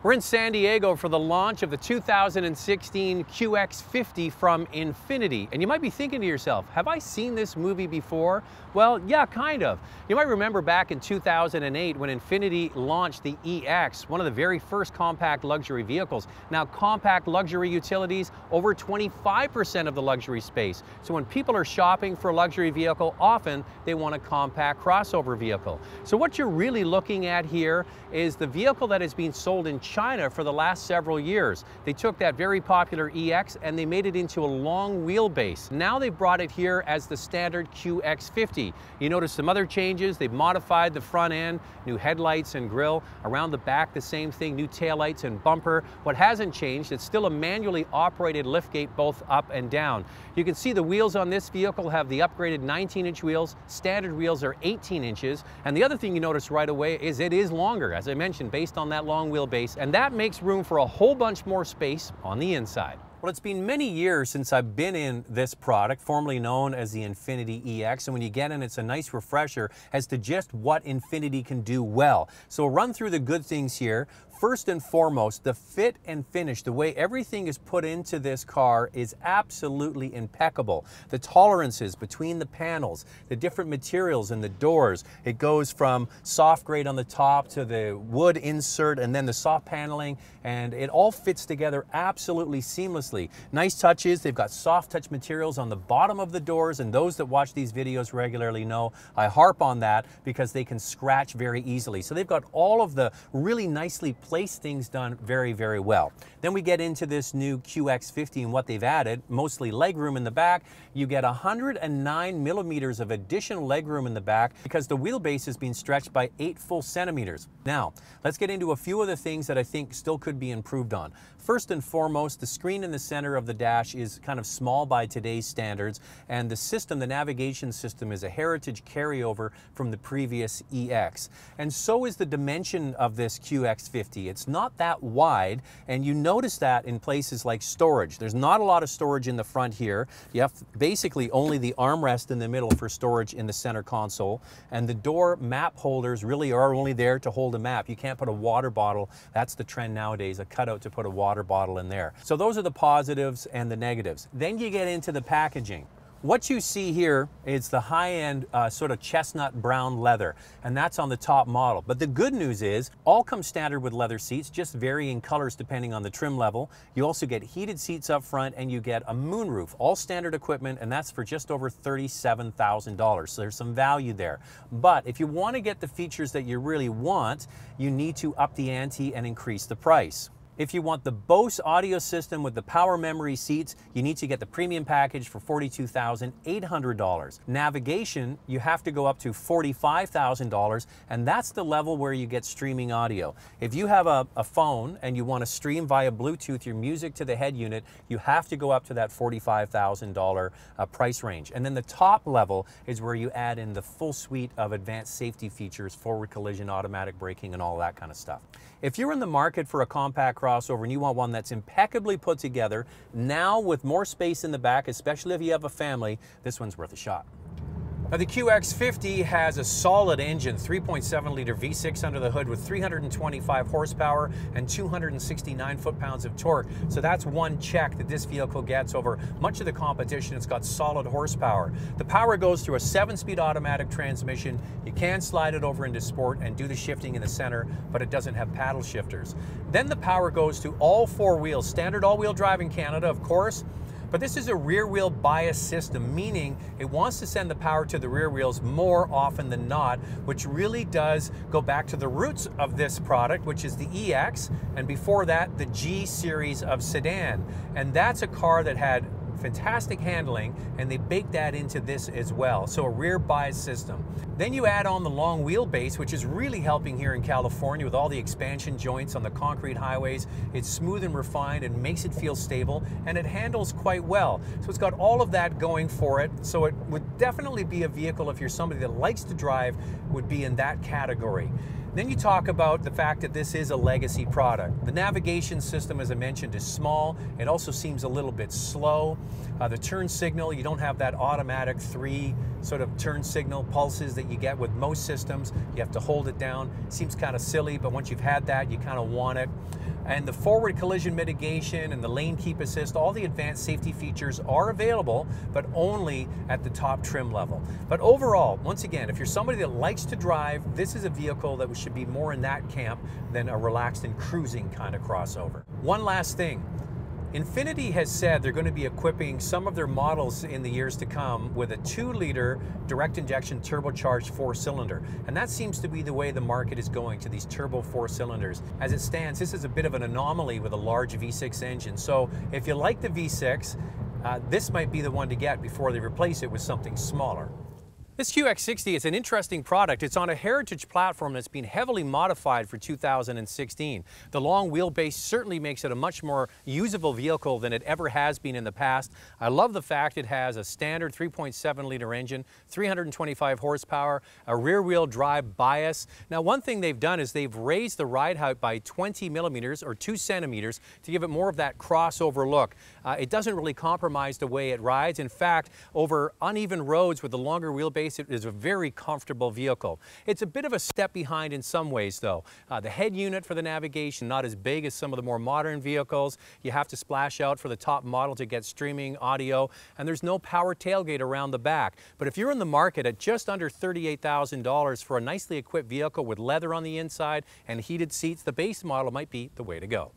We're in San Diego for the launch of the 2016 QX50 from Infiniti. And you might be thinking to yourself, have I seen this movie before? Well, yeah, kind of. You might remember back in 2008 when Infiniti launched the EX, one of the very first compact luxury vehicles. Now, compact luxury utilities, over 25% of the luxury space. So when people are shopping for a luxury vehicle, often they want a compact crossover vehicle. So what you're really looking at here is the vehicle that is being sold in China for the last several years. They took that very popular EX and they made it into a long wheelbase. Now they brought it here as the standard QX50. You notice some other changes. They've modified the front end, new headlights and grille. Around the back, the same thing, new taillights and bumper. What hasn't changed, it's still a manually operated liftgate both up and down. You can see the wheels on this vehicle have the upgraded 19-inch wheels. Standard wheels are 18 inches. And the other thing you notice right away is it is longer, as I mentioned, based on that long wheelbase. And that makes room for a whole bunch more space on the inside. Well, it's been many years since I've been in this product, formerly known as the Infiniti EX, and when you get in, it's a nice refresher as to just what Infiniti can do well. So we'll run through the good things here. First and foremost, the fit and finish, the way everything is put into this car is absolutely impeccable. The tolerances between the panels, the different materials in the doors, it goes from soft grade on the top to the wood insert and then the soft paneling, and it all fits together absolutely seamlessly. Nice touches, they've got soft touch materials on the bottom of the doors, and those that watch these videos regularly know I harp on that because they can scratch very easily. So they've got all of the really nicely place things done very, very well. Then we get into this new QX50 and what they've added, mostly legroom in the back. You get 109 millimeters of additional legroom in the back because the wheelbase has been stretched by 8 full centimeters. Now, let's get into a few of the things that I think still could be improved on. First and foremost, the screen in the center of the dash is kind of small by today's standards, and the system, the navigation system, is a heritage carryover from the previous EX. And so is the dimension of this QX50. It's not that wide, and you notice that in places like storage. There's not a lot of storage in the front here. You have basically only the armrest in the middle for storage in the center console, and the door map holders really are only there to hold a map. You can't put a water bottle. That's the trend nowadays, a cutout to put a water bottle in there. So those are the positives and the negatives. Then you get into the packaging. What you see here is the high-end sort of chestnut brown leather, and that's on the top model. But the good news is, all come standard with leather seats, just varying colors depending on the trim level. You also get heated seats up front, and you get a moonroof, all standard equipment, and that's for just over $37,000. So there's some value there. But if you want to get the features that you really want, you need to up the ante and increase the price. If you want the Bose audio system with the power memory seats, you need to get the premium package for $42,800. Navigation, you have to go up to $45,000, and that's the level where you get streaming audio. If you have a phone and you want to stream via Bluetooth your music to the head unit, you have to go up to that $45,000 price range. And then the top level is where you add in the full suite of advanced safety features, forward collision, automatic braking, and all that kind of stuff. If you're in the market for a compact crossover and you want one that's impeccably put together, now with more space in the back, especially if you have a family, this one's worth a shot. Now, the QX50 has a solid engine, 3.7-liter V6 under the hood with 325 horsepower and 269 foot-pounds of torque. So that's one check that this vehicle gets over much of the competition. It's got solid horsepower. The power goes through a 7-speed automatic transmission. You can slide it over into sport and do the shifting in the center, but it doesn't have paddle shifters. Then the power goes to all 4 wheels, standard all-wheel drive in Canada, of course. But this is a rear wheel bias system, meaning it wants to send the power to the rear wheels more often than not, which really does go back to the roots of this product, which is the EX, and before that, the G series of sedan. And that's a car that had fantastic handling, and they baked that into this as well. So a rear bias system. Then you add on the long wheelbase, which is really helping here in California with all the expansion joints on the concrete highways. It's smooth and refined and makes it feel stable, and it handles quite well. So it's got all of that going for it. So it would definitely be a vehicle, if you're somebody that likes to drive, would be in that category. Then you talk about the fact that this is a legacy product. The navigation system, as I mentioned, is small. It also seems a little bit slow. The turn signal, you don't have that automatic 3 sort of turn signal pulses that you get with most systems. You have to hold it down. Seems kind of silly, but once you've had that, you kind of want it. And the forward collision mitigation and the lane keep assist, all the advanced safety features are available, but only at the top trim level. But overall, once again, if you're somebody that likes to drive, this is a vehicle that should be more in that camp than a relaxed and cruising kind of crossover. One last thing. Infiniti has said they're going to be equipping some of their models in the years to come with a 2-liter direct injection turbocharged 4-cylinder. And that seems to be the way the market is going, to these turbo 4-cylinders. As it stands, this is a bit of an anomaly with a large V6 engine. So if you like the V6, this might be the one to get before they replace it with something smaller. This QX60 is an interesting product. It's on a heritage platform that's been heavily modified for 2016. The long wheelbase certainly makes it a much more usable vehicle than it ever has been in the past. I love the fact it has a standard 3.7-liter engine, 325 horsepower, a rear-wheel drive bias. Now, one thing they've done is they've raised the ride height by 20 millimeters or 2 centimeters to give it more of that crossover look. It doesn't really compromise the way it rides. In fact, over uneven roads with the longer wheelbase, it is a very comfortable vehicle. It's a bit of a step behind in some ways though. The head unit for the navigation, not as big as some of the more modern vehicles. You have to splash out for the top model to get streaming audio, and there's no power tailgate around the back. But if you're in the market at just under $38,000 for a nicely equipped vehicle with leather on the inside and heated seats, the base model might be the way to go.